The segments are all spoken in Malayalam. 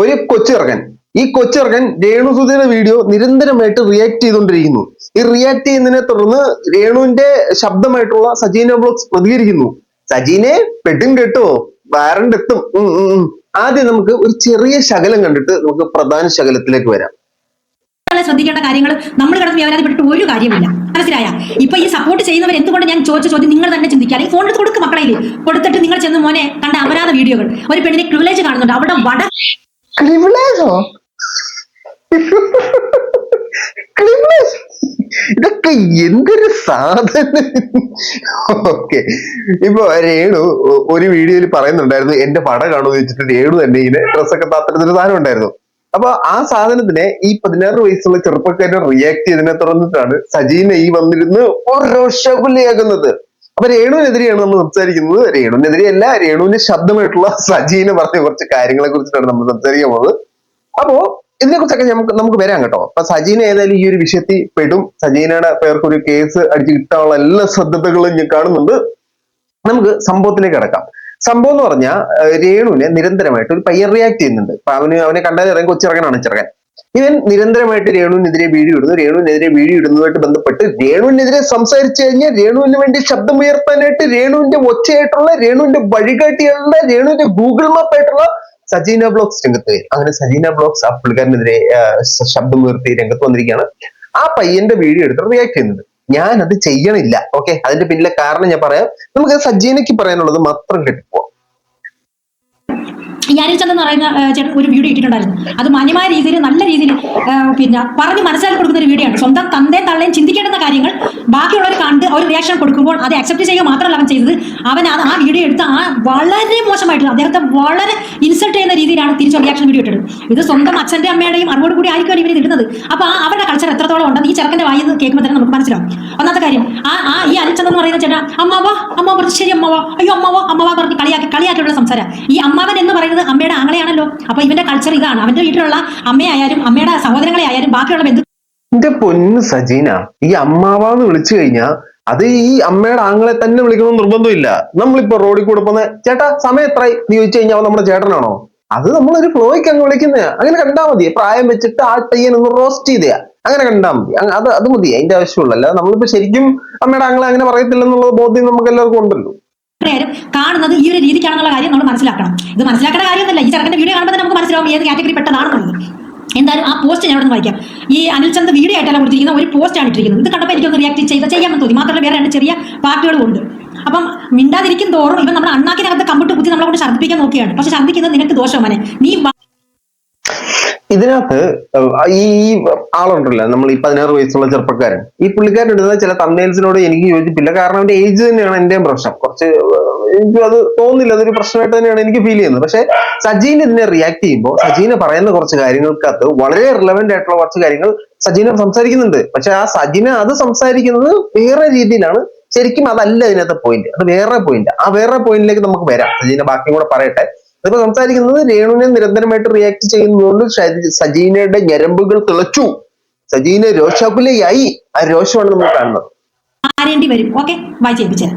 ഒരു കൊച്ചിറക്കൻ. ഈ കൊച്ചിറക്കൻ രേണുസുധിയുടെ വീഡിയോ നിരന്തരമായിട്ട് റിയാക്ട് ചെയ്തുകൊണ്ടിരിക്കുന്നു. ഈ റിയാക്ട് ചെയ്യുന്നതിനെ തുടർന്ന് രേണുവിന്റെ ശബ്ദമായിട്ടുള്ള സജീന വ്ലോഗ്സ് പ്രതികരിക്കുന്നു. സജീനെ പെട്ടും കേട്ടോ, വാറണ്ട് എത്തും. ആദ്യം നമുക്ക് ഒരു ചെറിയ ശകലം കണ്ടിട്ട് നമുക്ക് പ്രധാന ശകലത്തിലേക്ക് വരാം. ശ്രദ്ധിക്കേണ്ട കാര്യങ്ങൾ നമ്മൾ കിടന്ന് വ്യാപരാതിപ്പെട്ടിട്ട് ഒരു കാര്യമില്ല, മനസ്സിലായ? ഇപ്പൊ ഈ സപ്പോർട്ട് ചെയ്യുന്നവർ എന്തുകൊണ്ട് ഞാൻ ചോദിച്ച ചോദ്യം നിങ്ങൾ തന്നെ ചിന്തിക്കുക. അല്ലെങ്കിൽ ഫോണിൽ കൊടുക്കും മക്കളെ, കൊടുത്തിട്ട് നിങ്ങൾ ചെന്ന് മോനെ കണ്ട അപരാധ വീഡിയോകൾ, ഒരു പെണ്ണിനെ പ്രിവിലേജ് കാണുന്നുണ്ട്, അവിടെ വട ഇതൊക്കെ എന്തൊരു സാധനം. ഓക്കെ, ഇപ്പൊ രേണു ഒരു വീഡിയോയിൽ പറയുന്നുണ്ടായിരുന്നു എന്റെ പട കാണുമെന്ന് വെച്ചിട്ട് രേണു തന്നെ ഇങ്ങനെ ഡ്രസ്സൊക്കെ താത്തരത്തിലൊരു സാധനം ഉണ്ടായിരുന്നു. അപ്പൊ ആ സാധനത്തിനെ ഈ 16 വയസ്സുള്ള ചെറുപ്പക്കാരൻ റിയാക്ട് ചെയ്തതിനെ തുടർന്നിട്ടാണ് സജീന ഈ വന്നിരുന്ന് രോഷകുലയാകുന്നത്. അപ്പൊ രേണുവിനെതിരെയാണ് നമ്മൾ സംസാരിക്കുന്നത്. രേണുവിനെതിരെയല്ല, രേണുവിന്റെ ശബ്ദമായിട്ടുള്ള സജീന പറഞ്ഞ കുറച്ച് കാര്യങ്ങളെ കുറിച്ചിട്ടാണ് നമ്മൾ സംസാരിക്കാൻ പോകുന്നത്. അപ്പോ ഇതിനെ കുറിച്ചൊക്കെ നമുക്ക് വരാം കേട്ടോ. അപ്പൊ സജീന ഏതായാലും ഈ ഒരു വിഷയത്തിൽ പെടും. സജീനയുടെ പേർക്ക് ഒരു കേസ് അടിച്ചു കിട്ടാനുള്ള എല്ലാ സാധ്യതകളും ഞാൻ കാണുന്നുണ്ട്. നമുക്ക് സംഭവത്തിലേക്ക് കിടക്കാം. സംഭവം എന്ന് പറഞ്ഞാൽ രേണുവിനെ നിരന്തരമായിട്ട് ഒരു പയ്യൻ റിയാക്ട് ചെയ്യുന്നുണ്ട്. അപ്പൊ അവനെ കണ്ടാൽ ഇറങ്ങി കൊച്ചിറങ്ങനാണ് ചെറുക്കൻ. ഇവൻ നിരന്തരമായിട്ട് രേണുവിനെതിരെ വീഡിയോ ഇടുന്നു. രേണുവിനെതിരെ വീഡിയോ ഇടുന്നതുമായിട്ട് ബന്ധപ്പെട്ട് രേണുവിനെതിരെ സംസാരിച്ചു കഴിഞ്ഞാൽ രേണുവിന് വേണ്ടി ശബ്ദം ഉയർത്താനായിട്ട് രേണുവിന്റെ ഒച്ചയായിട്ടുള്ള, രേണുവിന്റെ വഴികാട്ടിയായിട്ടുള്ള, രേണുവിന്റെ ഗൂഗിൾ മാപ്പ് ആയിട്ടുള്ള സജീന വ്ലോഗ്സ് രംഗത്ത് വരും. അങ്ങനെ സജീന വ്ലോഗ്സ് ആ പുള്ളിക്കാരനെതിരെ ശബ്ദം ഉയർത്തി രംഗത്ത് വന്നിരിക്കുകയാണ്. ആ പയ്യന്റെ വീഡിയോ എടുത്ത് റിയാക്ട് ചെയ്യുന്നുണ്ട്. ഞാൻ അത് ചെയ്യണില്ല. ഓക്കെ, അതിന്റെ പിന്നിലെ കാരണം ഞാൻ പറയാം. നമുക്ക് സജീനയ്ക്ക് പറയാനുള്ളത് മാത്രം കേട്ടിപ്പോ. ഈ അനിൽചന്ദ് എന്ന് പറയുന്ന ചേട്ടൻ ഒരു വീഡിയോ ഇട്ടിട്ടുണ്ടായിരുന്നു. അത് മാന്യമായ രീതിയിൽ, നല്ല രീതിയിൽ പിന്നെ പറഞ്ഞ് മനസ്സിലാക്കി കൊടുക്കുന്ന ഒരു വീഡിയോ ആണ്. സ്വന്തം തന്തയും തള്ളയും ചിന്തിക്കേണ്ടുന്ന കാര്യങ്ങൾ ബാക്കിയുള്ളവർ കണ്ട് ഒരു റിയാക്ഷൻ കൊടുക്കുമ്പോൾ അത് അക്സെപ്റ്റ് ചെയ്യുക മാത്രമല്ല അവൻ ചെയ്തത്. അവൻ ആ വീഡിയോ എടുത്ത് വളരെ മോശമായിട്ട് അദ്ദേഹത്തെ വളരെ ഇൻസൾട്ട് ചെയ്യുന്ന രീതിയിലാണ് തിരിച്ച് റിയാക്ഷൻ വീഡിയോ ഇട്ടത്. ഇത് സ്വന്തം അച്ഛന്റെ അമ്മയുടെയും അറിവോട് കൂടി ആയിരിക്കും ഇവർ ഇടുന്നത്. അപ്പൊ അവരുടെ കൾച്ചർ എത്രത്തോളം ഉണ്ടെന്ന് ഈ ചെറുക്കന്റെ വായിന്ന് കേൾക്കുമ്പോൾ തന്നെ നമുക്ക് മനസ്സിലാവും. ഒന്നാമത്തെ കാര്യം, ഈ അനിൽചന്ദ് എന്ന് പറയുന്ന ചേട്ടാ അമ്മാവോ പറഞ്ഞു, ശരി അമ്മാവോ, അയ്യോ അമ്മാവോ പറഞ്ഞ് കളിയാക്കിയുള്ള സംസാരം. ഈ അമ്മാവൻ എന്ന് പറയുന്നത് അമ്മയുടെ ആങ്ങളെയാണല്ലോ. അപ്പൊ ഇവന്റെ കൾച്ചർ ഇതാണ്. അവന്റെ വീട്ടിലുള്ള അമ്മയായാലും അമ്മയുടെ സഹോദരങ്ങളെ ആയാലും ബാക്കിയുള്ള ബന്ധു. എന്റെ പൊന്ന് സജീന, ഈ അമ്മാവാന്ന് വിളിച്ചു കഴിഞ്ഞാൽ അത് ഈ അമ്മയുടെ ആങ്ങളെ തന്നെ വിളിക്കണമെന്ന് നിർബന്ധമില്ല. നമ്മളിപ്പോ റോഡിൽ കൂടെ പോകുന്ന ചേട്ടാ സമയം എത്രയായി നീ ചോദിച്ചു കഴിഞ്ഞാൽ നമ്മുടെ ചേട്ടനാണോ? അത് നമ്മളൊരു ഫ്ലോയ്ക്ക് അങ്ങ് വിളിക്കുന്ന, അങ്ങനെ കണ്ടാ മതി. പ്രായം വെച്ചിട്ട് ആ പയ്യനൊന്ന് റോസ്റ്റ് ചെയ്തയാ, അങ്ങനെ കണ്ടാൽ മതി. അത് മതി, അതിന്റെ ആവശ്യമുള്ള. അല്ലാതെ നമ്മളിപ്പോ ശരിക്കും അമ്മയുടെ ആങ്ങളെ അങ്ങനെ പറയത്തില്ലെന്നുള്ള ബോധ്യം നമുക്ക് എല്ലാവർക്കും ഉണ്ടല്ലോ. കാണുന്നത് ഈ ഒരു രീതിക്കാണെന്നുള്ള കാര്യം നമ്മൾ മനസ്സിലാക്കണം. ഇത് മനസ്സിലാക്കേണ്ട കാര്യമൊന്നുമില്ല. ഈ ചെറുക്കന്റെ വീഡിയോ കാണുമ്പോൾ നമുക്ക് മനസ്സിലാവും ഏത് കാറ്റഗറി പെട്ടതാണെന്നുള്ളത്. എന്തായാലും ആ പോസ്റ്റ് ഞാൻ ഇവിടെ വായിക്കാം. ഈ അനിൽചന്ദ് വീഡിയോ ആയിട്ടല്ല കൊടുത്തിരിക്കുന്ന ഒരു പോസ്റ്റ് ആണ് ഇട്ടിരിക്കുന്നത്. ഇത് കണ്ടപ്പോൾ എനിക്കൊന്ന് റിയാക്ട് ചെയ്യാമെന്ന് തോന്നി. മാത്രമല്ല വേറെ രണ്ട് ചെറിയ പാർട്ടികളും ഉണ്ട്. അപ്പം മിണ്ടാതിരിക്കും തോറും ഇവൻ നമ്മുടെ അണ്ണാക്കിനകത്ത് കമ്പിട്ട് കുത്തി നമ്മളെ കൊണ്ട് ഛർദ്ദിപ്പിക്കാൻ നോക്കിയാണ്. പക്ഷെ ഛർദ്ദിക്കുന്നത് നിനക്ക് ദോഷമനെ. നീ ഇതിനകത്ത് ഈ ആളുണ്ടല്ലോ, നമ്മൾ ഈ 16 വയസ്സുള്ള ചെറുപ്പക്കാരൻ, ഈ പുള്ളിക്കാരൻ ഇടുന്ന ചില തമ്പ്നെയിൽസിനോട് എനിക്ക് യോജിപ്പില്ല. കാരണം അവന്റെ ഏജ് തന്നെയാണ് എന്റെയും പ്രശ്നം. കുറച്ച് എനിക്ക് അത് തോന്നുന്നില്ല, അതൊരു പ്രശ്നമായിട്ട് തന്നെയാണ് എനിക്ക് ഫീൽ ചെയ്യുന്നത്. പക്ഷെ സജീന ഇതിനെ റിയാക്ട് ചെയ്യുമ്പോൾ സജീന പറയുന്ന കുറച്ച് കാര്യങ്ങൾക്കകത്ത് വളരെ റിലവന്റ് ആയിട്ടുള്ള കുറച്ച് കാര്യങ്ങൾ സജീന സംസാരിക്കുന്നുണ്ട്. പക്ഷെ ആ സജീന അത് സംസാരിക്കുന്നത് വേറെ രീതിയിലാണ്. ശരിക്കും അതല്ല ഇതിനകത്തെ പോയിന്റ്, അത് വേറെ പോയിന്റ്. ആ വേറെ പോയിന്റിലേക്ക് നമുക്ക് വരാം. സജീന ബാക്കിയും കൂടെ പറയട്ടെ. ഇതിപ്പോ സംസാരിക്കുന്നത് രേണുവിനെ നിരന്തരമായിട്ട് റിയാക്ട് ചെയ്യുന്നതുകൊണ്ട് സജീനയുടെ ഞരമ്പുകൾ തിളച്ചു, സജീന രോഷാകുലയായി. ആ രോഷമാണ് നമ്മൾ കാണുന്നത്. വരും. ഓക്കെ, വായിച്ചേപ്പിച്ചേ.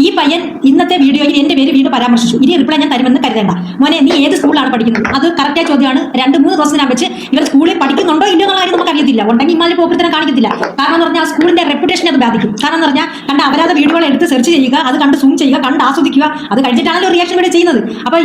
ഈ പയ്യൻ ഇന്നത്തെ വീഡിയോയിൽ എന്റെ പേര് വീണ്ടും പരാമർശിച്ചു. ഇനി റിപ്ലൈ ഞാൻ തരുമെന്ന് കരുതേണ്ട. മോനെ, നീ ഏത് സ്കൂളിലാണ് പഠിക്കുന്നത്? അത് കറക്റ്റായ ചോദ്യമാണ്. 2-3 ദിവസത്തിനാ വെച്ച് ഇവർ സ്കൂളിൽ പഠിക്കുന്നുണ്ടോ ഇല്ലയോ എന്നുള്ള കാര്യം നമുക്ക് അറിയത്തില്ല. ഉണ്ടെങ്കിൽ ഇമാതിരി പോക്കത്തിനെ കാണിക്കത്തില്ല. കാരണം എന്ന് പറഞ്ഞാൽ ആ സ്കൂളിന്റെ റെപ്യൂട്ടേഷൻ അത് ബാധിക്കും. കാരണം എന്ന് പറഞ്ഞാൽ കണ്ട അപരാധ വീഡിയോകൾ എടുത്ത് സെർച്ച് ചെയ്യുക, അത് കണ്ട് സൂം ചെയ്യുക, കണ്ട് ആസ്വദിക്കുക, അത് കഴിച്ചിട്ടാണല്ലോ റിയാക്ഷൻ വീഡിയോ ചെയ്യുന്നത്. അപ്പൊ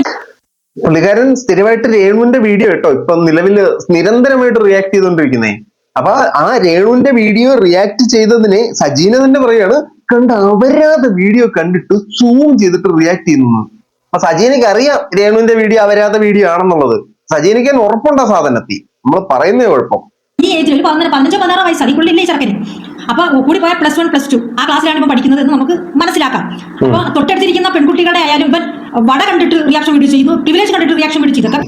പുള്ളിക്കാരൻ സ്ഥിരമായിട്ട് രേണുവിന്റെ വീഡിയോ കേട്ടോ ഇപ്പൊ നിലവിൽ നിരന്തരമായിട്ട് റിയാക്ട് ചെയ്തുകൊണ്ടിരിക്കുന്നേ. അപ്പൊ ആ രേണുവിന്റെ വീഡിയോ റിയാക്ട് ചെയ്തതിന് സജീന തന്നെ പറയാണ് കണ്ട അപരാധ വീഡിയോ കണ്ടിട്ട് സൂം ചെയ്തിട്ട് റിയാക്ട് ചെയ്യുന്നു. അപ്പൊ സജീനയ്ക്ക് അറിയാം രേണുവിന്റെ വീഡിയോ അപരാധ വീഡിയോ ആണെന്നുള്ളത്. സജീനയ്ക്ക് ഉറപ്പുണ്ടോ സാധനത്തിൽ? നമ്മൾ പറയുന്നേ കുഴപ്പം. ഈ ഏജിൽ ഒരു 15-16 വയസ്സ് അതിക്കുള്ളില്ലേ ചെറുക്കന്. അപ്പൊ കൂടി പോയാൽ +1 +2 ആ ക്ലാസ്സിലാണ് ഇപ്പൊ പഠിക്കുന്നത് എന്ന് നമുക്ക് മനസ്സിലാക്കാം. അപ്പൊ തൊട്ടടുത്തിരിക്കുന്ന പെൺകുട്ടികളുടെ ആയാലും ഇവൻ വട കണ്ടിട്ട് റിയാക്ഷൻ വീഡിയോ ചെയ്യുന്നു, പ്രിവിലേജ് കണ്ടിട്ട് റിയാക്ഷൻ വീഡിയോ ചെയ്തൊക്കെ.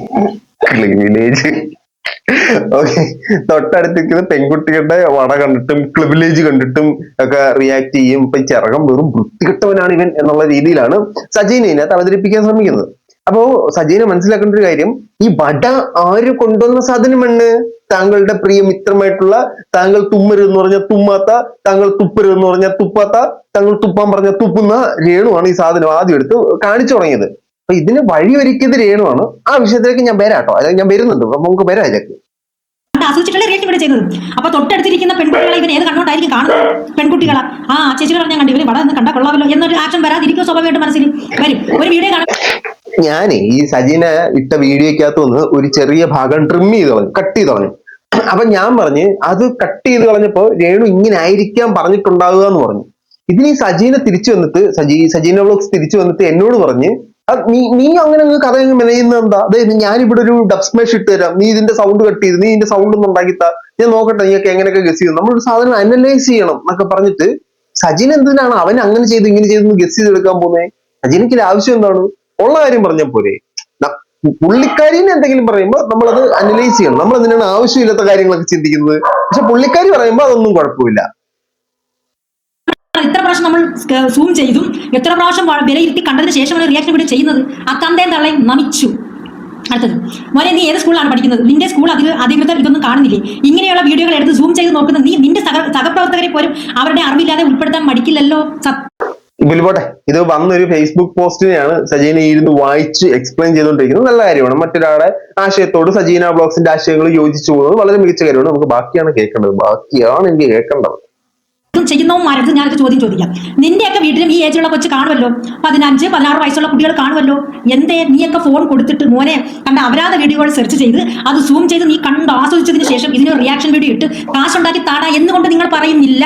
ഓക്കെ, തൊട്ടടുത്തിരിക്കുന്ന പെൺകുട്ടികളുടെ വട കണ്ടിട്ടും പ്രിവിലേജ് കണ്ടിട്ടും ഒക്കെ റിയാക്ട് ചെയ്യും. ഇപ്പൊ ചെറുകം വെറും വൃത്തികെട്ടവനാണ് ഇവൻ എന്നുള്ള രീതിയിലാണ് സജീന ഇതിനകത്ത് അവതരിപ്പിക്കാൻ ശ്രമിക്കുന്നത്. അപ്പോ സജീന മനസ്സിലാക്കേണ്ട ഒരു കാര്യം, ഈ വട ആര് കൊണ്ടുവന്ന സാധനമാണ്? താങ്കളുടെ പ്രിയ മിത്രമായിട്ടുള്ള, താങ്കൾ തുമ്മരുതെന്ന് പറഞ്ഞാൽ തുമ്മാത്ത, താങ്കൾ തുപ്പരുതെന്ന് പറഞ്ഞാൽ തുപ്പാത്ത, താങ്കൾ തുപ്പാൻ പറഞ്ഞാൽ തുപ്പുന്ന രേണുവാണ് ഈ സാധനം ആദ്യം എടുത്ത് കാണിച്ചു തുടങ്ങിയത്. അപ്പൊ ഇതിന് വഴിയൊരുക്കിയത് രേണുവാണ്. ആ വിഷയത്തിലേക്ക് ഞാൻ വരാട്ടോ, അല്ലെങ്കിൽ ഞാൻ വരുന്നുണ്ട്, അപ്പൊ നമുക്ക് വരാം ഇതിലേക്ക്. ആസ്വദിച്ചിട്ടുള്ള റിയാക്ഷൻ ഇവിടെ ചെയ്തത്. അപ്പൊ തൊട്ടടുത്തിരിക്കുന്ന പെൺകുട്ടികളെ ഇവൻ ഏത് കണ്ണോട്ടായിരിക്കും കാണുന്നത്? പെൺകുട്ടികളാ. ആ ചേച്ചികൾ ഞാൻ കണ്ടു, ഇവന് ഇവിടെ നിന്ന് കണ്ടാൽ കൊള്ളാമല്ലോ എന്നൊരു ആക്ഷൻ വരാതിരിക്കും സ്വാഭാവികമായിട്ട് മനസ്സിൽ വരും. ഒരു വീഡിയോ കാണാൻ ഞാൻ ഈ സജീന ഇട്ട വീഡിയോക്കകത്ത് നിന്ന് ഒരു ചെറിയ ഭാഗം ട്രിം ചെയ്ത് കളഞ്ഞു, കട്ട് ചെയ്ത് കളഞ്ഞു. അപ്പൊ ഞാൻ പറഞ്ഞ് അത് കട്ട് ചെയ്ത് കളഞ്ഞപ്പോ രേണു ഇങ്ങനെ ആയിരിക്കാം പറഞ്ഞിട്ടുണ്ടാവുക എന്ന് പറഞ്ഞു. ഇതിന് ഈ സജീന തിരിച്ചു വന്നിട്ട് സജീന വ്ലോഗ്സ് തിരിച്ചു വന്നിട്ട് എന്നോട് പറഞ്ഞ് നീ അങ്ങനെ കഥ മെനയുന്ന എന്താ, അതായത് ഞാനിവിടെ ഒരു ഡബ് സ്മാഷ് ഇട്ട് തരാം, നീ ഇതിന്റെ സൗണ്ട് കട്ട് ചെയ്ത് നീ ഇതിന്റെ സൗണ്ട് ഒന്ന് ഉണ്ടാക്കിത്താ, ഞാൻ നോക്കട്ടെ നീയൊക്കെ എങ്ങനെയൊക്കെ ഗസ് ചെയ്യും, നമ്മളൊരു സാധനം അനലൈസ് ചെയ്യണം എന്നൊക്കെ പറഞ്ഞിട്ട് സജീന എന്തിനാണ് അവൻ അങ്ങനെ ചെയ്ത് ഇങ്ങനെ ചെയ്തെന്ന് ഗസ് ചെയ്തെടുക്കാൻ പോകുന്നത്? സജീനയ്ക്ക് ആവശ്യം എന്താണ്? ഉള്ള കാര്യം പറഞ്ഞാൽ പോരെ. പുള്ളിക്കാരിനെ എന്തെങ്കിലും പറയുമ്പോൾ നമ്മളത് അനലൈസ് ചെയ്യണം. നമ്മൾ എന്തിനാണ് ആവശ്യമില്ലാത്ത കാര്യങ്ങളൊക്കെ ചിന്തിക്കുന്നത്? പക്ഷെ പുള്ളിക്കാരി പറയുമ്പോൾ അതൊന്നും കുഴപ്പമില്ല. എത്ര പ്രാവശ്യം നമ്മൾ സൂം ചെയ്തും എത്ര പ്രാവശ്യം വിലയിരുത്തി കണ്ടതിന് ശേഷമാണ് റിയാക്ഷൻ വീഡിയോ ചെയ്യുന്നത്. ആ തന്തയും തള്ളയും നമിച്ചു. അടുത്തത്, മോനെ നീ ഏത് സ്കൂളിലാണ് പഠിക്കുന്നത്? നിന്റെ സ്കൂൾ അധികൃതർ ഇതൊന്നും കാണുന്നില്ലേ? ഇങ്ങനെയുള്ള വീഡിയോകൾ എടുത്ത് സൂം ചെയ്ത് നോക്കുന്ന നീ നിന്റെ സഹപ്രവർത്തകരെ പോലും അവരുടെ അറിവില്ലാതെ ഉൾപ്പെടുത്താൻ മടിക്കില്ലല്ലോ. പോട്ടെ, ഇത് വന്നൊരു ഫേസ്ബുക്ക് പോസ്റ്റിനെയാണ് സജീന ഇരുന്ന് വായിച്ച് എക്സ്പ്ലെയിൻ ചെയ്തുകൊണ്ടിരിക്കുന്നത്. നല്ല കാര്യമാണ്. മറ്റൊരാളുടെ ആശയത്തോട് സജീന ബ്ലോഗ്സിന്റെ ആശയങ്ങൾ യോജിച്ചു പോകുന്നത് വളരെ മികച്ച കാര്യമാണ്. നമുക്ക് ബാക്കിയാണ് എനിക്ക് കേൾക്കേണ്ടത്. ചെയ്യുന്നവന്മാരടുത്ത് ഞാനൊരു ചോദ്യം ചോദിക്കാം. നിന്റെയൊക്കെ വീട്ടിലും ഈ ഏജിലുള്ള കൊച്ചു കാണുമല്ലോ, 15-16 വയസ്സുള്ള കുട്ടികൾ കാണുമല്ലോ. എന്തേ നീയൊക്കെ ഫോൺ കൊടുത്തിട്ട് മോനെ കണ്ട അപരാധ വീഡിയോകൾ സെർച്ച് ചെയ്ത് അത് സൂം ചെയ്ത് നീ കണ്ട് ആസ്വദിച്ചതിന് ശേഷം ഇതിനൊരു റിയാക്ഷൻ വീഡിയോ ഇട്ട് കാശുണ്ടാക്കി താടാ എന്നുകൊണ്ട് നിങ്ങൾ പറയുന്നില്ല?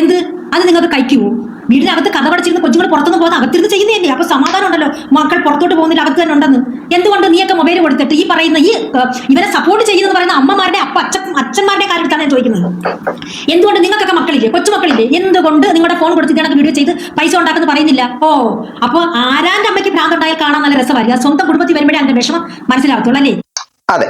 എന്ത് അത് നിങ്ങൾക്ക് കഴിക്കുമോ? വീടിനകത്ത് കഥ പഠിച്ചിരുന്ന കൊച്ചുങ്ങൾ പുറത്തുനിന്ന് പോകുന്ന അകത്തിരുന്ന് ചെയ്യുന്നതല്ലേ? അപ്പൊ സമാധാനം ഉണ്ടല്ലോ, മക്കൾ പുറത്തോട്ട് പോകുന്നതിൽ അകത്ത് തന്നെ ഉണ്ടെന്ന്. എന്തുകൊണ്ട് നീയൊക്കെ മൊബൈൽ കൊടുത്തിട്ട് ഈ പറയുന്ന ഇവരെ സപ്പോർട്ട് ചെയ്യുന്നത് പറയുന്ന അമ്മമാരുടെ അച്ഛന്മാരുടെ കാര്യത്താണ് ഞാൻ ചോദിക്കുന്നത്. എന്തുകൊണ്ട് നിങ്ങൾക്കൊക്കെ മക്കളില്ലേ, കൊച്ചുമക്കളില്ലേ? എന്തുകൊണ്ട് നിങ്ങളുടെ ഫോൺ കൊടുത്ത് ഇതിനകത്ത് വീഡിയോ ചെയ്ത് പൈസ ഉണ്ടാക്കുന്ന പറയുന്നില്ല? ഓ, അപ്പൊ ആരാന്റെ അമ്മയ്ക്ക് ഭ്രാന്തുണ്ടായാൽ കാണാൻ നല്ല രസമായിരിക്കും. സ്വന്തം കുടുംബത്തിൽ വരുമ്പോഴേ അതിന്റെ വിഷമം മനസ്സിലാകത്തുള്ളൂ അല്ലേ? അതെ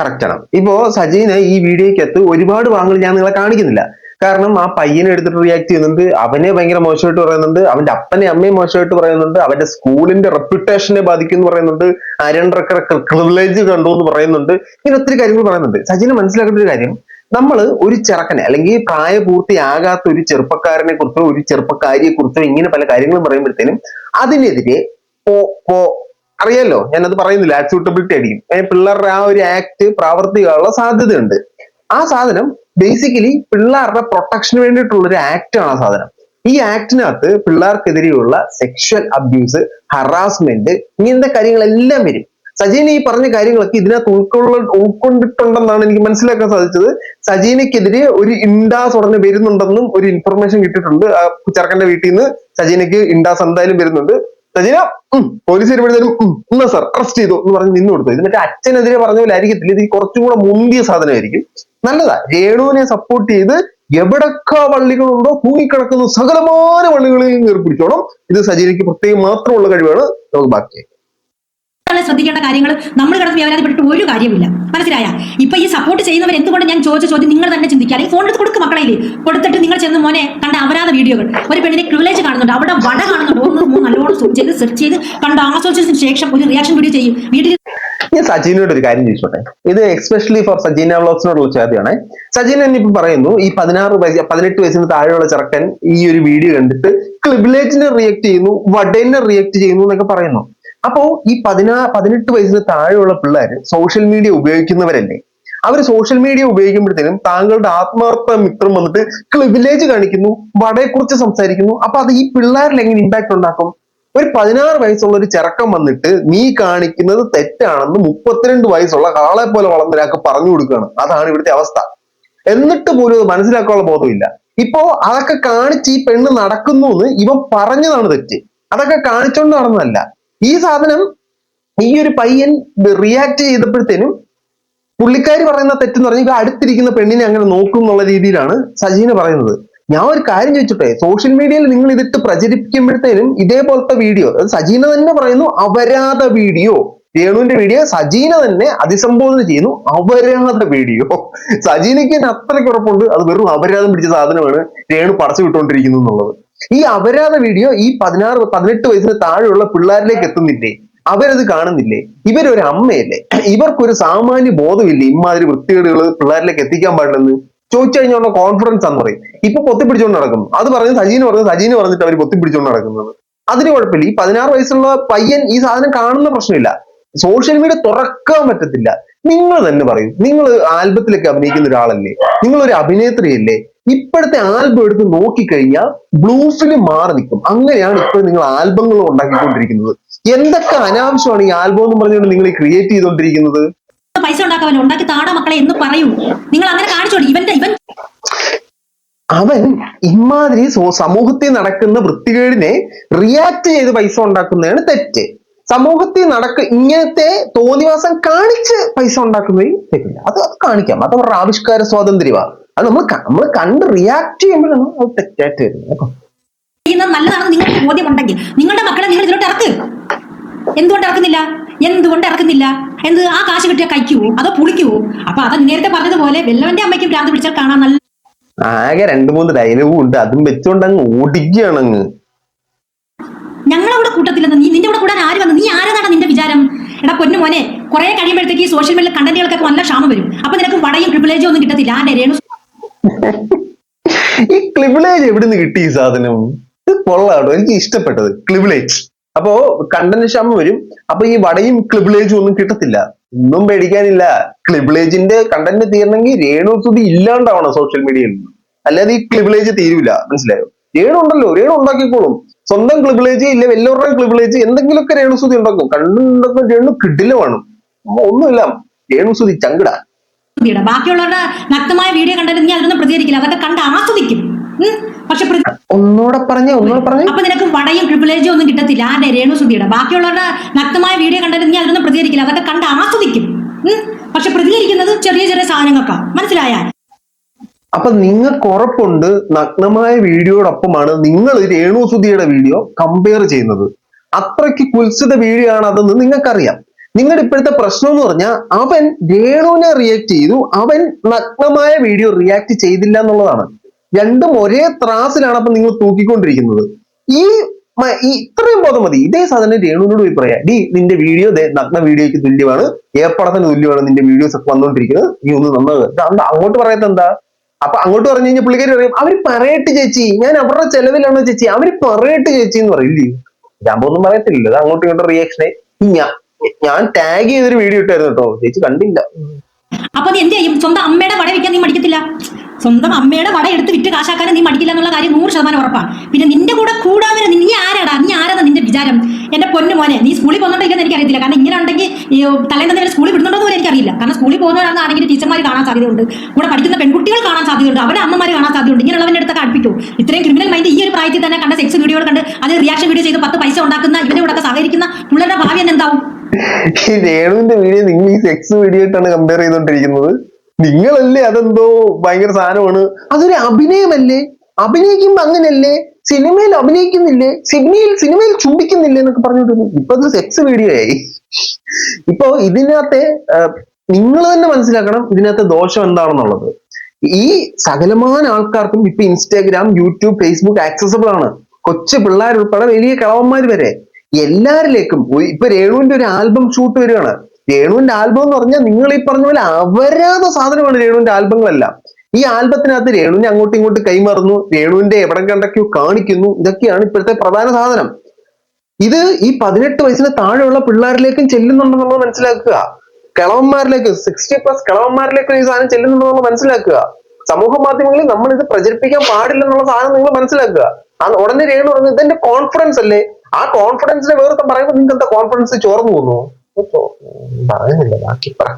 കറക്റ്റ് ആണ്. ഇപ്പോ സജീന ഈ വീഡിയോക്കകത്ത് ഒരുപാട് ഭാഗങ്ങൾ ഞാൻ നിങ്ങളെ കാണിക്കുന്നില്ല. കാരണം ആ പയ്യനെ എടുത്തിട്ട് റിയാക്ട് ചെയ്യുന്നുണ്ട്, അവനെ ഭയങ്കര മോശമായിട്ട് പറയുന്നുണ്ട്, അവന്റെ അപ്പനെ അമ്മയും മോശമായിട്ട് പറയുന്നുണ്ട്, അവന്റെ സ്കൂളിന്റെ റെപ്യൂട്ടേഷനെ ബാധിക്കും എന്ന് പറയുന്നുണ്ട്, പ്രിവിലേജ് കണ്ടു എന്ന് പറയുന്നുണ്ട്, ഇങ്ങനെ ഒത്തിരി കാര്യങ്ങൾ പറയുന്നുണ്ട്. സജീന മനസ്സിലാക്കേണ്ട ഒരു കാര്യം, നമ്മൾ ഒരു ചെറുക്കനെ അല്ലെങ്കിൽ പ്രായപൂർത്തിയാകാത്ത ഒരു ചെറുപ്പക്കാരനെ കുറിച്ചോ ഒരു ചെറുപ്പക്കാരിയെ കുറിച്ചോ ഇങ്ങനെ പല കാര്യങ്ങളും പറയുമ്പോഴത്തേനും അതിനെതിരെ അറിയാലോ, ഞാനത് പറയുന്നില്ല, ആക്ട് സൂട്ടബിലിറ്റി ആയിരിക്കും. പിള്ളേരുടെ ആ ഒരു ആക്ട് പ്രാവർത്തികമുള്ള സാധ്യതയുണ്ട്. ആ സാധനം ബേസിക്കലി പിള്ളേരുടെ പ്രൊട്ടക്ഷന് വേണ്ടിയിട്ടുള്ള ഒരു ആക്ട് ആണ് ആ സാധനം. ഈ ആക്ടിനകത്ത് പിള്ളേർക്കെതിരെയുള്ള സെക്ഷൽ അബ്യൂസ്, ഹറാസ്മെന്റ്, ഇങ്ങനത്തെ കാര്യങ്ങളെല്ലാം വരും. സജീന ഈ പറഞ്ഞ കാര്യങ്ങളൊക്കെ ഇതിനകത്ത് ഉൾക്കൊണ്ടിട്ടുണ്ടെന്നാണ് എനിക്ക് മനസ്സിലാക്കാൻ സാധിച്ചത്. സജീനയ്ക്കെതിരെ ഒരു ഇൻഡാസ് ഉടനെ വരുന്നുണ്ടെന്നും ഒരു ഇൻഫർമേഷൻ കിട്ടിയിട്ടുണ്ട്. ആ ചെറുക്കന്റെ വീട്ടിൽ നിന്ന് സജീനയ്ക്ക് ഇൻഡാസ് എന്തായാലും വരുന്നുണ്ട്. സജീന പോലീസ് വരുമ്പോഴത്തേനും എന്നാ സാർ അറസ്റ്റ് ചെയ്തു എന്ന് പറഞ്ഞ് നിന്ന് കൊടുത്തു. ഇത് മറ്റേ അച്ഛനെതിരെ പറഞ്ഞ പോലെ ആയിരിക്കത്തില്ല, ഇത് കുറച്ചും കൂടെ മുന്തിയ സാധനമായിരിക്കും. നല്ലതാ, രേണുവിനെ സപ്പോർട്ട് ചെയ്ത് എവിടൊക്കെ വള്ളികളുണ്ടോ തൂങ്ങിക്കിടക്കുന്ന സകലമായ വള്ളികളിൽ ഏർപ്പിടിച്ചോണം. ഇത് സജീനയ്ക്ക് പ്രത്യേകം മാത്രമുള്ള കഴിവാണ്. നമുക്ക് ബാക്കി ശ്രദ്ധിക്കേണ്ട കാര്യങ്ങൾ നമ്മൾ കിടന്ന് വേവലാതിപ്പെട്ടിട്ട് ഒരു കാര്യമില്ല. മനസ്സിലായ? ഇപ്പൊ ഈ സപ്പോർട്ട് ചെയ്യുന്നവർ എന്തുകൊണ്ട് ഞാൻ ചോദിച്ച ചോദ്യം നിങ്ങൾ തന്നെ ചിന്തിക്കുക. അല്ലെങ്കിൽ ഫോൺ എടുത്ത് കൊടുക്കും മക്കളെ, കൊടുത്തിട്ട് നിങ്ങൾ ചെന്ന് മോനെ കണ്ട അപരാധ വീഡിയോകൾ, ഒരു പെണ്ണിനെ പ്രിവിലേജ് കാണുന്നുണ്ട്, അവിടെ വട കാണുന്നുണ്ട്, ഒന്ന് നല്ലോണം സൂം ചെയ്ത് സെർച്ച് ചെയ്ത് കണ്ട് ആസ്വദിച്ചതിന് ശേഷം ഒരു റിയാക്ഷൻ വീഡിയോ ചെയ്യും. വീട്ടിൽ ഞാൻ സജീനോട് ഒരു കാര്യം ചോദിച്ചോട്ടെ, ഇത് എക്സ്പെഷ്യലി ഫോർ സജീന വ്ലോഗ്സിനോടുള്ള ചോദ്യമാണ്. സജീന തന്നെ ഇപ്പൊ പറയുന്നു, ഈ 18 വയസ്സിന് താഴെയുള്ള ചെറുക്കൻ ഈ ഒരു വീഡിയോ കണ്ടിട്ട് ക്ലിബിലേജിനെ റിയാക്ട് ചെയ്യുന്നു, വടേനെ റിയാക്ട് ചെയ്യുന്നു എന്നൊക്കെ പറയുന്നു. അപ്പോ ഈ 18 വയസ്സിന് താഴെയുള്ള പിള്ളേർ സോഷ്യൽ മീഡിയ ഉപയോഗിക്കുന്നവരല്ലേ? അവർ സോഷ്യൽ മീഡിയ ഉപയോഗിക്കുമ്പോഴത്തേനും താങ്കളുടെ ആത്മാർത്ഥ മിത്രം വന്നിട്ട് ക്ലിബിലേജ് കാണിക്കുന്നു, വടയെക്കുറിച്ച് സംസാരിക്കുന്നു. അപ്പൊ അത് ഈ പിള്ളേരിൽ എങ്ങനെ ഇമ്പാക്ട് ഉണ്ടാക്കും? ഒരു 16 വയസ്സുള്ള ഒരു ചെറുക്കം വന്നിട്ട് നീ കാണിക്കുന്നത് തെറ്റാണെന്ന് 32 വയസ്സുള്ള ആളെ പോലെ വളർന്ന ഒരാൾക്ക് പറഞ്ഞു കൊടുക്കുകയാണ്. അതാണ് ഇവിടുത്തെ അവസ്ഥ. എന്നിട്ട് പോലും അത് മനസ്സിലാക്കാനുള്ള ബോധമില്ല. ഇപ്പോ അതൊക്കെ കാണിച്ച് ഈ പെണ്ണ് നടക്കുന്നു എന്ന് ഇവൻ പറഞ്ഞതാണ് തെറ്റ്, അതൊക്കെ കാണിച്ചോണ്ട് നടന്നതല്ല. ഈ സാധനം ഈ ഒരു പയ്യൻ റിയാക്ട് ചെയ്തപ്പോഴത്തേനും പുള്ളിക്കാരി പറയുന്ന തെറ്റെന്ന് പറഞ്ഞാൽ അടുത്തിരിക്കുന്ന പെണ്ണിനെ അങ്ങനെ നോക്കും എന്നുള്ള രീതിയിലാണ് സജീന പറയുന്നത്. ഞാൻ ഒരു കാര്യം ചോദിച്ചോട്ടെ, സോഷ്യൽ മീഡിയയിൽ നിങ്ങൾ ഇതിട്ട് പ്രചരിപ്പിക്കുമ്പോഴത്തേനും ഇതേപോലത്തെ വീഡിയോ, അത് സജീന തന്നെ പറയുന്നു അപരാധ വീഡിയോ, രേണുവിന്റെ വീഡിയോ സജീന തന്നെ അതിസംബോധന ചെയ്യുന്നു അപരാധ വീഡിയോ. സജീനയ്ക്ക് തന്നെ അത്രയ്ക്ക് ഉറപ്പുണ്ട് അത് വെറും അപരാധം പിടിച്ച സാധനമാണ് രേണു പടച്ചു വിട്ടുകൊണ്ടിരിക്കുന്നു എന്നുള്ളത്. ഈ അപരാധ വീഡിയോ ഈ 18 വയസ്സിന് താഴെയുള്ള പിള്ളേരിലേക്ക് എത്തുന്നില്ലേ? അവരത് കാണുന്നില്ലേ? ഇവരൊരു അമ്മയല്ലേ? ഇവർക്കൊരു സാമാന്യ ബോധമില്ലേ ഇമാതിരി വൃത്തികേടുകൾ പിള്ളേരിലേക്ക് എത്തിക്കാൻ പാടില്ലെന്ന്? ചോദിച്ചു കഴിഞ്ഞുള്ള കോൺഫിഡൻസ് ആണെന്ന് പറയും. ഇപ്പൊ പൊത്തിപ്പിടിച്ചുകൊണ്ട് നടക്കുന്നു. അത് പറഞ്ഞ് സജീന പറഞ്ഞിട്ട് അവർ പൊത്തിപ്പിടിച്ചുകൊണ്ട് നടക്കുന്നത്. അതിന് കുഴപ്പമില്ല. ഈ 16 വയസ്സുള്ള പയ്യൻ ഈ സാധനം കാണുന്ന പ്രശ്നമില്ല. സോഷ്യൽ മീഡിയ തുറക്കാൻ പറ്റത്തില്ല. നിങ്ങൾ തന്നെ പറയൂ, നിങ്ങൾ ആൽബത്തിലൊക്കെ അഭിനയിക്കുന്ന ഒരാളല്ലേ, നിങ്ങളൊരു അഭിനേത്രിയല്ലേ? ഇപ്പോഴത്തെ ആൽബം എടുത്ത് നോക്കിക്കഴിഞ്ഞാൽ ബ്ലൂ ഫിലിം മാറി നിൽക്കും. അങ്ങനെയാണ് ഇപ്പോൾ നിങ്ങൾ ആൽബങ്ങൾ ഉണ്ടാക്കിക്കൊണ്ടിരിക്കുന്നത്. എന്തൊക്കെ അനാവശ്യമാണ് ഈ ആൽബം എന്ന് പറഞ്ഞുകൊണ്ട് നിങ്ങൾ ക്രിയേറ്റ് ചെയ്തുകൊണ്ടിരിക്കുന്നത്. പൈസ ഉണ്ടാക്കാവല്ലോ, ഉണ്ടാക്കി താടാ മക്കളെ എന്ന് പറയൂ. നിങ്ങൾ അങ്ങനെ കാണിച്ചോളൂ. ഇവൻ അവൻ ഇമാതിരി സമൂഹത്തിൽ നടക്കുന്ന വൃത്തികേടിനെ റിയാക്ട് ചെയ്ത് പൈസ ഉണ്ടാക്കുന്നതാണ് തെറ്റ്. സമൂഹത്തിൽ ഇങ്ങനത്തെ തോന്നിവാസം കാണിച്ച് പൈസ ഉണ്ടാക്കുന്നതും തെറ്റില്ല. അത് കാണിക്കാം, അത് അവരുടെ ആവിഷ്കാര സ്വാതന്ത്ര്യമാണ്. അത് നമ്മൾ കണ്ട് റിയാക്ട് ചെയ്യുമ്പോഴാണ് അത് തെറ്റായിട്ട് വരുന്നത്. നല്ലതാണെന്ന് നിങ്ങൾക്ക് ബോധ്യമുണ്ടെങ്കിൽ നിങ്ങളുടെ മക്കളെ നിങ്ങൾ ഇതിലോട്ട് ഇറക്ക്. എന്തുകൊണ്ട് ഇറക്കുന്നില്ല? എന്ത് ആ കാശ് കിട്ടിയാൽ കഴിക്കുവോ അതോ പുളിക്കുവോ? അപ്പൊ അത് നേരത്തെ പറഞ്ഞതുപോലെ വെല്ലവന്റെ അമ്മയ്ക്കും ഭ്രാന്ത് പിടിച്ചാൽ കാണാൻ നല്ല ആകെ 2-3 ഡയലോഗും ഉണ്ട്, അതും വെച്ചോണ്ട് അങ്ങ് ഓടിക്കുകയാണ്. ഞങ്ങളവിടെ കൂട്ടത്തില്ലെന്ന് നിന്റെ കൂടെ കൂടാൻ ആര് വന്നു? നീ ആരാണ് നിന്റെ വിചാരം? എടാ പൊന്നു മോനെ, കുറെ കഴിയുമ്പോഴത്തേക്ക് ഈ സോഷ്യൽ മീഡിയ കണ്ടന്റുകൾക്കൊക്കെ നല്ല ക്ഷാമം വരും. അപ്പൊ നിനക്ക് വടയും പ്രിവിലേജും ഒന്നും കിട്ടത്തില്ല. രേണു ഈ ക്ലിവിലേജ് എവിടുന്ന് കിട്ടി ഈ സാധനം? ഇത് കൊള്ളാട്ടോ, എനിക്ക് ഇഷ്ടപ്പെട്ടത് ക്ലിവിലേജ്. അപ്പോ കണ്ടന്റ് ക്ഷാമം വരും, അപ്പൊ ഈ വടയും ക്ലിവിലേജും ഒന്നും കിട്ടത്തില്ല. ഒന്നും പേടിക്കാനില്ല. ക്ലിവിലേജിന്റെ കണ്ടന്റ് തീരണമെങ്കിൽ രേണു സുധി ഇല്ലാണ്ടാവണം സോഷ്യൽ മീഡിയയിൽ, അല്ലാതെ ഈ ക്ലിവിലേജ് തീരൂല. മനസ്സിലായോ? രേണു ഉണ്ടല്ലോ, രേണു ഉണ്ടാക്കിക്കോളും. സ്വന്തം ക്ലിവിലേജ് ഇല്ല, എല്ലാവരുടെയും ക്ലിവിലേജ് എന്തെങ്കിലുമൊക്കെ രേണു സുധി ഉണ്ടാക്കും. കണ്ടുണ്ടാക്കുന്ന രേണു കിടിലമാണ്. ഒന്നുമില്ല, രേണു സുധി ചങ്കിട. ബാക്കിയുള്ളവരുടെ നഗ്നമായ വീഡിയോ കണ്ടാലും നീ അതിനൊന്നും പ്രതികരിക്കില്ല, അതൊക്കെ കണ്ട് ആസ്വദിക്കും. പക്ഷെ ഒന്നൂടെ പറഞ്ഞേ. അപ്പൊ നിനക്ക് വടയും പ്രിവിലേജും ഒന്നും കിട്ടത്തില്ല. രേണു സുധിയുടെ ബാക്കിയുള്ളവരുടെ നഗ്നമായ വീഡിയോ കണ്ടാലും നീ അതിനൊന്നും പ്രതികരിക്കില്ല, അതൊക്കെ കണ്ട് ആസ്വദിക്കും. പക്ഷെ പ്രതികരിക്കുന്നത് ചെറിയ ചെറിയ സാധനങ്ങൾക്കാണ്. മനസ്സിലായ? അപ്പൊ നിങ്ങൾക്ക് ഉറപ്പുണ്ട് നഗ്നമായ വീഡിയോടൊപ്പമാണ് നിങ്ങൾ രേണു സുധിയുടെ വീഡിയോ കമ്പയർ ചെയ്യുന്നത്. അത്രയ്ക്ക് കുൽസിത വീഡിയോ ആണ് അതെന്ന് നിങ്ങൾക്കറിയാം. നിങ്ങളുടെ ഇപ്പോഴത്തെ പ്രശ്നം എന്ന് പറഞ്ഞാൽ അവൻ രേണുവിനെ റിയാക്ട് ചെയ്തു, അവൻ നഗ്നമായ വീഡിയോ റിയാക്ട് ചെയ്തില്ല എന്നുള്ളതാണ്. രണ്ടും ഒരേ ത്രാസിലാണ് അപ്പൊ നിങ്ങൾ തൂക്കിക്കൊണ്ടിരിക്കുന്നത്. ഈ ഇത്രയും ബോധം മതി. ഇതേ സാധനം രേണുവിനോട് പോയി പറയാം, നിന്റെ വീഡിയോ നഗ്ന വീഡിയോയ്ക്ക് തുല്യമാണ്, ഏപ്പടത്തിന് തുല്യമാണ് നിന്റെ വീഡിയോസ് ഒക്കെ വന്നുകൊണ്ടിരിക്കുന്നത്, നീ ഒന്ന് നന്നത്. അങ്ങോട്ട് പറയാത്ത എന്താ? അപ്പൊ അങ്ങോട്ട് പറഞ്ഞു കഴിഞ്ഞാൽ പുള്ളിക്കാരി പറയും, അവര് പറയട്ടെ ചേച്ചി, ഞാൻ അവരുടെ ചെലവിലാണോ ചേച്ചി, അവര് പറയട്ടെ ചേച്ചി എന്ന് പറയില്ലേ. ഞാൻ ഒന്നും പറയത്തില്ലല്ലോ, അത് അങ്ങോട്ടും ഇങ്ങോട്ടും റിയാക്ഷനെ. ഞാൻ ടാഗ് ചെയ്തൊരു വീഡിയോ ഇട്ടായിരുന്നു കേട്ടോ, ചേച്ചി കണ്ടില്ല. അപ്പൊ നീ എന്ത് ചെയ്യും? സ്വന്തം അമ്മയുടെ വട വിൽക്കാൻ നീ മടിക്കത്തില്ല. സ്വന്തം അമ്മയുടെ വട എടുത്ത് വിറ്റ് കാശാക്കാനും നീ മടിക്കില്ല എന്നുള്ള കാര്യം 100% ഉറപ്പാണ്. പിന്നെ നിന്റെ കൂടെ കൂടാൻ വരെ നീ ആരാണ് നിന്റെ വിചാരം? എന്റെ പൊന്നു മോനെ, നീ സ്കൂളിൽ പോകുന്നുണ്ടെങ്കിൽ എനിക്ക് അറിയത്തില്ല. കാരണം ഇങ്ങനെ ഉണ്ടെങ്കിൽ തലേന്ന് സ്കൂളിൽ വിടുന്നുണ്ടോ എന്ന് എനിക്കറിയില്ല. കാരണം സ്കൂളിൽ പോകുന്നവരാണെന്ന് ആരെങ്കിലും ടീച്ചർമാർ കാണാൻ സാധ്യതയുണ്ട്, കൂടെ പഠിക്കുന്ന പെൺകുട്ടികൾ കാണാൻ സാധ്യതയുണ്ട്, അവരുടെ അമ്മമാർ കാണാൻ സാധ്യതയുണ്ട്. ഇങ്ങനെയുള്ളവന്റെ അടുത്തൊക്കെ അടുപ്പിക്കോ? ഇത്രയും ക്രിമിനൽ മൈൻഡ് ഈ ഒരു പ്രായത്തിൽ തന്നെ കണ്ട സെക്സ് വീഡിയോകൾ കണ്ട് അത് റിയാക്ഷൻ വീഡിയോ ചെയ്ത് 10 പൈസ ഉണ്ടാക്കുന്ന ഇവന്റെ കൂടെ സഹകരിക്കുന്ന പിള്ളേരുടെ ഭാവി തന്നെ എന്താവും? ഈ രേണുവിന്റെ വീഡിയോ നിങ്ങൾ ഈ സെക്സ് വീഡിയോ ആയിട്ടാണ് കമ്പയർ ചെയ്തോണ്ടിരിക്കുന്നത്. നിങ്ങളല്ലേ അതെന്തോ ഭയങ്കര സാധനമാണ്, അതൊരു അഭിനയമല്ലേ, അഭിനയിക്കുമ്പോ അങ്ങനല്ലേ, സിനിമയിൽ അഭിനയിക്കുന്നില്ലേ, സിനിമയിൽ ചുംബിക്കുന്നില്ലേ എന്നൊക്കെ പറഞ്ഞിട്ട് ഇപ്പൊ അത് സെക്സ് വീഡിയോ ആയി. ഇപ്പൊ ഇതിനകത്തെ നിങ്ങൾ തന്നെ മനസ്സിലാക്കണം ഇതിനകത്തെ ദോഷം എന്താണെന്നുള്ളത്. ഈ സകലമായ ആൾക്കാർക്കും ഇപ്പൊ ഇൻസ്റ്റാഗ്രാം, യൂട്യൂബ്, ഫേസ്ബുക്ക് ആക്സസിബിൾ ആണ്. കൊച്ചു പിള്ളേരുൾപ്പെടെ വലിയ കിളവന്മാർ വരെ എല്ലാരിലേക്കും. ഇപ്പൊ രേണുവിന്റെ ഒരു ആൽബം ഷൂട്ട് വരികയാണ്. രേണുവിന്റെ ആൽബം എന്ന് പറഞ്ഞാൽ നിങ്ങൾ ഈ പറഞ്ഞ പോലെ അവരാത സാധനമാണ് രേണുവിന്റെ ആൽബങ്ങളെല്ലാം. ഈ ആൽബത്തിനകത്ത് രേണുവിനെ അങ്ങോട്ടും ഇങ്ങോട്ടും കൈമാറുന്നു, രേണുവിന്റെ എവിടെ കണ്ടൊക്കെയോ കാണിക്കുന്നു. ഇതൊക്കെയാണ് ഇപ്പോഴത്തെ പ്രധാന സാധനം. ഇത് ഈ 18 വയസ്സിന് താഴെയുള്ള പിള്ളേരിലേക്കും ചെല്ലുന്നുണ്ടെന്നുള്ളത് മനസ്സിലാക്കുക. കിളവന്മാരിലേക്ക് 60+ കിളവന്മാരിലേക്കും ഈ സാധനം ചെല്ലുന്നുണ്ടെന്നുള്ളത് മനസ്സിലാക്കുക. സമൂഹ മാധ്യമങ്ങളിൽ നമ്മൾ ഇത് പ്രചരിപ്പിക്കാൻ പാടില്ലെന്നുള്ള സാധനം നിങ്ങൾ മനസ്സിലാക്കുക. ഉടനെ രേണു പറഞ്ഞു ഇതെന്റെ കോൺഫിഡൻസ് അല്ലേ, ആ കോൺഫിഡൻസിനെ വേറെ പറയുമ്പോൾ നിങ്ങൾക്ക് എന്താ കോൺഫിഡൻസ് ചോർന്നു പോകുന്നു? പറയുന്നില്ല, ബാക്കി പറ.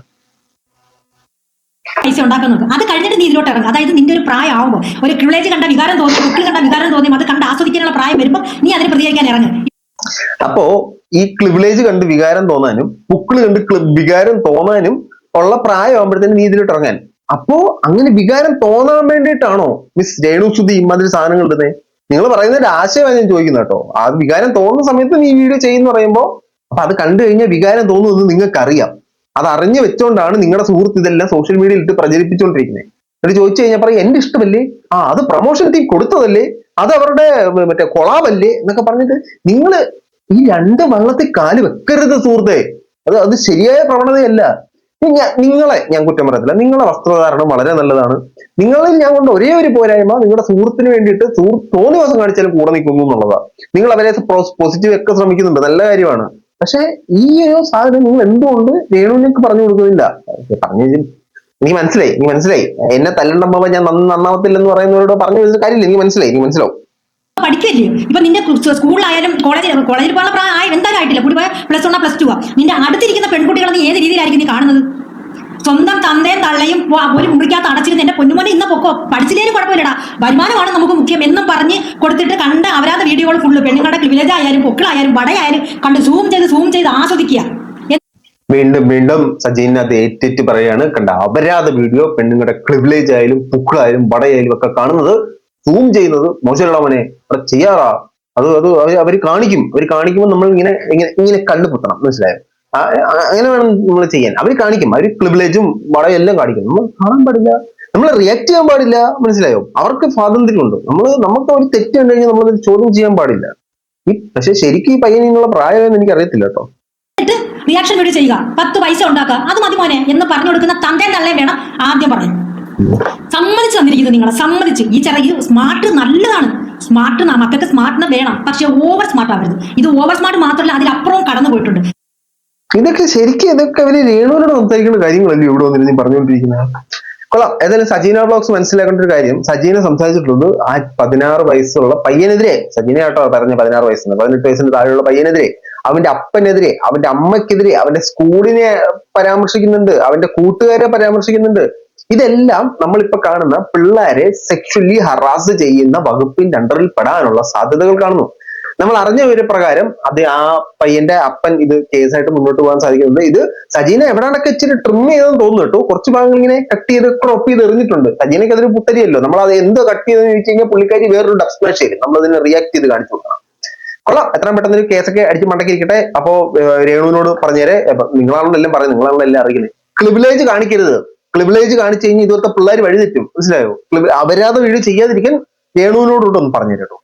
പൈസ ഉണ്ടാക്കുന്നത് അത് കഴിഞ്ഞിട്ട് നീ ഇതിലോട്ട് ഇറങ്ങും. അതായത് നിന്റെ ഒരു പ്രായം ആവുമ്പോൾ ഒരു ക്രിവിലേജ് കണ്ട വികാരം തോന്നി, കുട്ടികൾ കണ്ട വികാരം തോന്നി, അത് കണ്ട് ആസ്വദിക്കാനുള്ള പ്രായം വരുമ്പോൾ നീ അതിന് പ്രതികരിക്കാൻ ഇറങ്ങും. അപ്പോ ഈ ക്ലിവിലേജ് കണ്ട് വികാരം തോന്നാനും പുക്കിള് കണ്ട് വികാരം തോന്നാനും ഉള്ള പ്രായമാകുമ്പോഴത്തേനും നീ ഇതിലോട്ട് ഇറങ്ങാൻ. അപ്പോ അങ്ങനെ വികാരം തോന്നാൻ വേണ്ടിയിട്ടാണോ മിസ് രേണു സുധി ഇമാതിരി സാധനങ്ങൾ ഇടുന്നത്? നിങ്ങൾ പറയുന്നതിന്റെ ആശയമാണ് ഞാൻ ചോദിക്കുന്നത് കേട്ടോ. ആ വികാരം തോന്നുന്ന സമയത്ത് നീ വീഡിയോ ചെയ്യുന്ന പറയുമ്പോ അപ്പൊ അത് കണ്ടു കഴിഞ്ഞാൽ വികാരം തോന്നുന്നത് നിങ്ങൾക്ക് അറിയാം. അത് അറിഞ്ഞു വെച്ചോണ്ടാണ് നിങ്ങളുടെ സുഹൃത്ത് ഇതെല്ലാം സോഷ്യൽ മീഡിയയിൽ ഇട്ട് പ്രചരിപ്പിച്ചുകൊണ്ടിരിക്കുന്നത്. എന്നിട്ട് ചോദിച്ചു കഴിഞ്ഞാൽ പറയും എന്റെ ഇഷ്ടമല്ലേ, അത് പ്രൊമോഷൻ ടീം കൊടുത്തതല്ലേ, അത് അവരുടെ മറ്റേ കൊളാവല്ലേ എന്നൊക്കെ പറഞ്ഞിട്ട് നിങ്ങൾ ഈ 2 വള്ളത്തിൽ കാല് വെക്കരുത് സുഹൃത്തെ. അത് ശരിയായ പ്രവണതയല്ല. നിങ്ങളെ ഞാൻ കുറ്റം പറയത്തില്ല, നിങ്ങളെ വസ്ത്രധാരണം വളരെ നല്ലതാണ്. നിങ്ങളിൽ ഞാൻ കൊണ്ട് ഒരേ ഒരു പോരായ്മ, നിങ്ങളുടെ സുഹൃത്തിന് വേണ്ടിയിട്ട് തോന്നിയ ദിവസം കാണിച്ചാലും കൂടെ നിൽക്കുന്നു എന്നുള്ളതാണ്. നിങ്ങൾ അവരെ പോസിറ്റീവ് ഒക്കെ ശ്രമിക്കുന്നുണ്ട്, നല്ല കാര്യമാണ്. പക്ഷെ ഈ ഒരു സാധനം നിങ്ങൾ എന്തുകൊണ്ട് രേണുവിനൊക്കെ പറഞ്ഞു കൊടുക്കുന്നില്ല? പറഞ്ഞു നീ മനസ്സിലായി എന്നെ തല്ലണ്ടമ്മ ഞാൻ നന്നാവത്തില്ലെന്ന് പറയുന്നവരോട് പറഞ്ഞു കൊടുത്ത കാര്യമില്ല. നീ മനസ്സിലാവും. പഠിക്കില്ലേ? ഇപ്പൊ നിന്റെ സ്കൂളിലായാലും കോളേജിൽ പോകാനുള്ള പ്രായം എന്തായാലും ആയിട്ടില്ല. കൂടി പോയാൽ +1 +2 നിന്റെ അടുത്തിരിക്കുന്ന പെൺകുട്ടികളെ നീ ഏത് രീതിയിലായിരിക്കും നീ കാണുന്നത്? സ്വന്തം തന്തയും തള്ളയും ഒരു മുറിക്കകത്ത് അടച്ചിരുന്ന് എന്റെ പൊന്നുമോനെ ഇന്ന് പൊക്കോ, പഠിച്ചില്ലേലും കുഴപ്പമില്ലടാ, വരുമാനമാണ് നമുക്ക് മുഖ്യം എന്നും പറഞ്ഞ് കൊടുത്തിട്ട് കണ്ട അവരാധ വീഡിയോകൾ ഫുള്ള് പെണ്ണുങ്ങളുടെ പ്രിവിലേജ് ആയാലും പൊക്കിളായാലും വടയായാലും കണ്ട് സൂം ചെയ്ത് ആസ്വദിക്കുക. വീണ്ടും സജീനത് ഏറ്റിട്ട് പറയാണ്, കണ്ട അപരാധ വീഡിയോ പെണ്ണുങ്ങളുടെ പ്രിവിലേജ് ആയാലും പൊക്കിളായാലും വടയായാലും ഒക്കെ കാണുന്നത്, സൂം ചെയ്യുന്നത് മോശമുള്ളവനെ ചെയ്യാറാ. അത് അവര് കാണിക്കുമ്പോൾ നമ്മൾ ഇങ്ങനെ കണ്ടുപുത്തണം, മനസ്സിലായോ? അങ്ങനെ വേണം നമ്മൾ ചെയ്യാൻ. അവർ കാണിക്കും, അവർ പ്രിവിലേജും വടയും എല്ലാം കാണിക്കും. നമ്മൾ കാണാൻ പാടില്ല, നമ്മൾ റിയാക്ട് ചെയ്യാൻ പാടില്ല, മനസ്സിലായോ? അവർക്ക് സ്വാതന്ത്ര്യമുണ്ട്. നമുക്ക് ഒരു തെറ്റ് കണ്ടു കഴിഞ്ഞാൽ നമ്മളത് ചോദ്യം ചെയ്യാൻ പാടില്ല. പക്ഷെ ശരിക്കും ഈ പയ്യനുള്ള പ്രായമെന്ന് എനിക്ക് അറിയത്തില്ല കേട്ടോ. റിയാക്ഷൻ വീഡിയോ ചെയ്യുക, 10 പൈസ ഉണ്ടാക്കുക, അത് മതി മോനെ എന്ന് പറഞ്ഞു കൊടുക്കുന്ന തന്തയും തള്ളയും വേണം ആദ്യം പറയാൻ. സമ്മതിച്ചു തന്നിരിക്കുന്നത് നിങ്ങളെ, സമ്മതിച്ച്. ഈ സ്മാർട്ട് നല്ലതാണ്, സ്മാർട്ട് മക്കൾക്ക് സ്മാർട്ടിനെ വേണം, പക്ഷെ ഓവർ സ്മാർട്ട് ആവരുത്. ഇത് ഓവർ സ്മാർട്ട് മാത്രമല്ല, അതിലപ്പുറവും കടന്നു പോയിട്ടുണ്ട്. ഇതൊക്കെ അവര് രേണുവിനോട് സംസാരിക്കുന്ന കാര്യങ്ങളല്ലേ ഇവിടെ വന്നിരുന്ന് പറഞ്ഞുകൊണ്ടിരിക്കുന്നത്. കൊള്ളാം. ഏതായാലും സജീന ബ്ലോഗ്സ് മനസ്സിലാക്കേണ്ട ഒരു കാര്യം, സജീന സംസാരിച്ചിട്ടുള്ളത് ആ 16 വയസ്സുള്ള പയ്യനെതിരെ, സജീന കേട്ടോ പറഞ്ഞ 16 വയസ്സിന് 18 വയസ്സിന് താഴെയുള്ള പയ്യനെതിരെ, അവന്റെ അപ്പനെതിരെ, അവന്റെ അമ്മയ്ക്കെതിരെ, അവന്റെ സ്കൂളിനെ പരാമർശിക്കുന്നുണ്ട്, അവന്റെ കൂട്ടുകാരെ പരാമർശിക്കുന്നുണ്ട്. ഇതെല്ലാം നമ്മളിപ്പോ കാണുന്ന പിള്ളേരെ സെക്ഷലി ഹറാസ് ചെയ്യുന്ന വകുപ്പിന്റെ അണ്ടറിൽ പെടാനുള്ള സാധ്യതകൾ കാണുന്നു. നമ്മൾ അറിഞ്ഞ ഒരു പ്രകാരം ആ പയ്യന്റെ അപ്പൻ ഇത് കേസായിട്ട് മുന്നോട്ട് പോകാൻ സാധിക്കുന്നത്, ഇത് സജീന എവിടെയാണൊക്കെ ഇച്ചിരി ട്രിം ചെയ്തെന്ന് തോന്നുന്നു കേട്ടോ. കുറച്ച് ഭാഗങ്ങൾ ഇങ്ങനെ കട്ട് ചെയ്ത് ക്രോപ്പ് ചെയ്ത് എറിഞ്ഞിട്ടുണ്ട്. സജീനയ്ക്ക് അതൊരു പുത്തരിയല്ലോ. നമ്മൾ അത് എന്ത് കട്ട് ചെയ്തെന്ന് ചോദിച്ചു കഴിഞ്ഞാൽ പുള്ളിക്കാരി വേറൊരു ഡബ്സ്മാഷ് ചെയ്യും, നമ്മൾ അതിനെ റിയാക്ട് ചെയ്ത് കാണിച്ചു കൊടുക്കണം. കൊള്ളാം. എത്രയും പെട്ടെന്ന് ഒരു കേസൊക്കെ അടിച്ച് മണ്ടക്കിരിക്കട്ടെ. അപ്പോ രേണുവിനോട് പറഞ്ഞേരെ, നിങ്ങളാണല്ലോ എല്ലാം പറയുന്നത്, നിങ്ങളാണല്ലോ എല്ലാം അറിയിക്കുന്നത്. ക്ലിവിലേജ് കാണിക്കരുത്. ക്ലിവിലേജ് കാണിച്ചു കഴിഞ്ഞാൽ ഇതുപോലത്തെ പിള്ളേർ വഴി തെറ്റും, മനസ്സിലായോ? അപരാധ വീഡിയോ ചെയ്യാതിരിക്കാൻ രേണുവിനോടൊന്ന് പറഞ്ഞു കേട്ടോ.